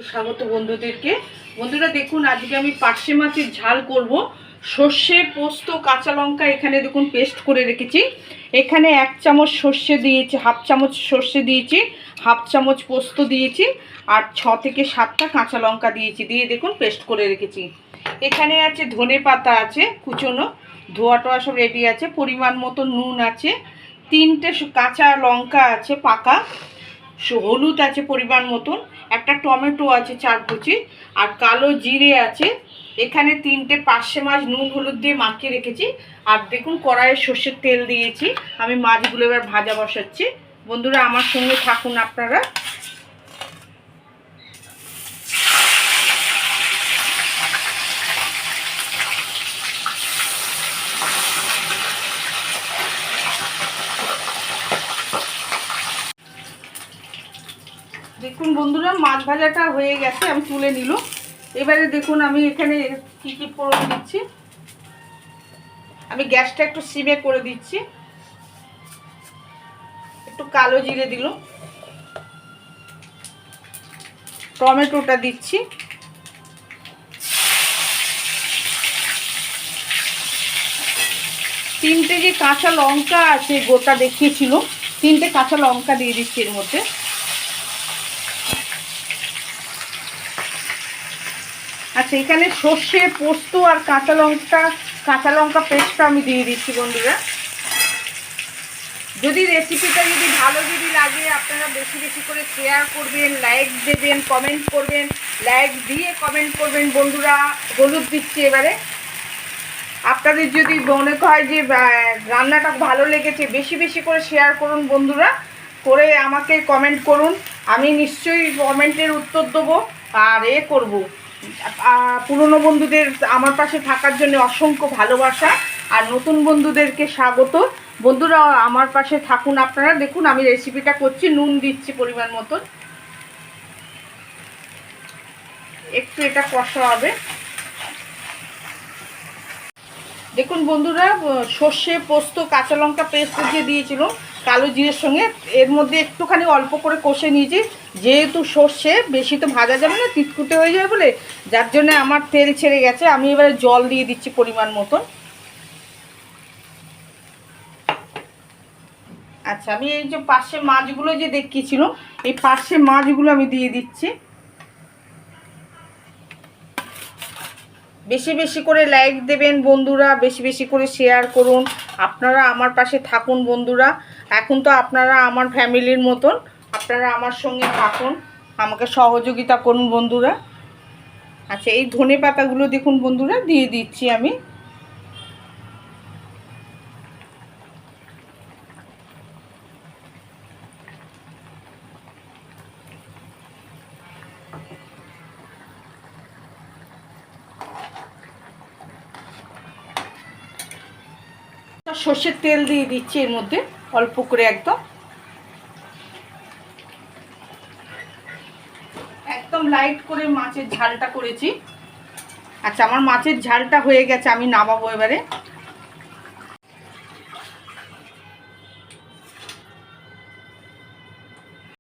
স্বাগত বন্ধুদেরকে। বন্ধুরা দেখুন, আজকে আমি পার্শে মাছের ঝাল করব। সর্ষে, পোস্ত, কাঁচা লঙ্কা এখানে দেখুন পেস্ট করে রেখেছি। এখানে 1 চামচ সর্ষে দিয়েছি, হাফ চামচ সর্ষে দিয়েছি, হাফ চামচ পোস্ত দিয়েছি, আর 6 থেকে 7টা কাঁচা লঙ্কা দিয়েছি, দিয়ে দেখুন পেস্ট করে রেখেছি। এখানে আছে ধনে পাতা, আছে কুচনো, ধোয়া টোয়া সব রেডি আছে। পরিমাণ মতো নুন আছে, 3টে কাঁচা লঙ্কা আছে পাকা, হলুদ আছে পরিমাণ মতন, একটা টমেটো আছে 4 কুচি, আর কালো জিরে আছে। এখানে 3টে পার্শে মাছ নুন হলুদ দিয়ে মাখিয়ে রেখেছি। আর দেখুন কড়াইয়ে সর্ষের তেল দিয়েছি। আমি মাছগুলো এবার ভাজা বসাচ্ছি। বন্ধুরা আমার সঙ্গে থাকুন আপনারা। দেখুন বন্ধুরা, মাছ ভাজাটা হয়ে গেছে, আমি তুলে নিল। এবারে দেখুন আমি এখানে কি কি ফোড়ন দিচ্ছি। আমি গ্যাসটা একটু সিমে করে দিচ্ছি। একটু কালো জিরে দিল, টমেটোটা দিচ্ছি, তিনটে যে কাঁচা লঙ্কা আছে গোটা দেখিয়েছিল, 3টে কাঁচা লঙ্কা দিয়ে দিচ্ছি এর মধ্যে। আচ্ছা, এখানে সর্ষে, পোস্ত আর কাঁচা লঙ্কা পেস্টটা আমি দিয়ে দিচ্ছি। বন্ধুরা যদি রেসিপিটা ভালো লাগে, আপনারা বেশি বেশি করে শেয়ার করবেন, লাইক দেবেন, কমেন্ট করবেন, লাইক দিয়ে কমেন্ট করবেন। বন্ধুরা হলুদ দিচ্ছি এবারে। আপনাদের যদি মনে হয় যে রান্নাটা ভালো লেগেছে, বেশি বেশি করে শেয়ার করুন বন্ধুরা, করে আমাকে কমেন্ট করুন। আমি নিশ্চয়ই কমেন্টের উত্তর দেবো আর করব। পুরনো বন্ধুদের আমার পাশে থাকার জন্য অসংখ্য ভালোবাসা, আর নতুন বন্ধুদেরকে স্বাগত। বন্ধুরা আমার পাশে থাকুন আপনারা। দেখুন আমি রেসিপিটা করছি, নুন দিচ্ছি পরিমাণ মতন, একটু এটা কষা হবে। দেখুন বন্ধুরা, সর্ষে, পোস্ত, কাঁচা লঙ্কা পেস্ট যে দিয়েছিল কালো জিরের সঙ্গে, এর মধ্যে একটুখানি অল্প করে কষে নিয়েছি। যেহেতু সর্ষে বেশি তো ভাজা যাবে না, তিতকুটে হয়ে যাবে বলে, যার জন্য আমার তেল ছেড়ে গেছে। আমি এবারে জল দিয়ে দিচ্ছি পরিমাণ মতন। আচ্ছা, আমি এই যে পার্শে মাছগুলো যে দেখিয়েছিল, এই পার্শে মাছগুলো আমি দিয়ে দিচ্ছি। বেশি বেশি করে লাইক দেবেন বন্ধুরা, বেশি বেশি করে শেয়ার করুন। আপনারা আমার পাশে থাকুন বন্ধুরা। এখন তো আপনারা আমার ফ্যামিলির মতন, আপনারা আমার সঙ্গে থাকুন, আমাকে সহযোগিতা করুন বন্ধুরা। আচ্ছা, এই ধনে পাতাগুলো দেখুন বন্ধুরা দিয়ে দিচ্ছি আমি। সর্ষের তেল দিয়ে দিচ্ছি এর মধ্যে অল্প করে, একদম লাইট করে মাছের ঝালটা করেছি। আচ্ছা, আমার মাছের ঝালটা হয়ে গেছে, আমি নামাবো এবারে।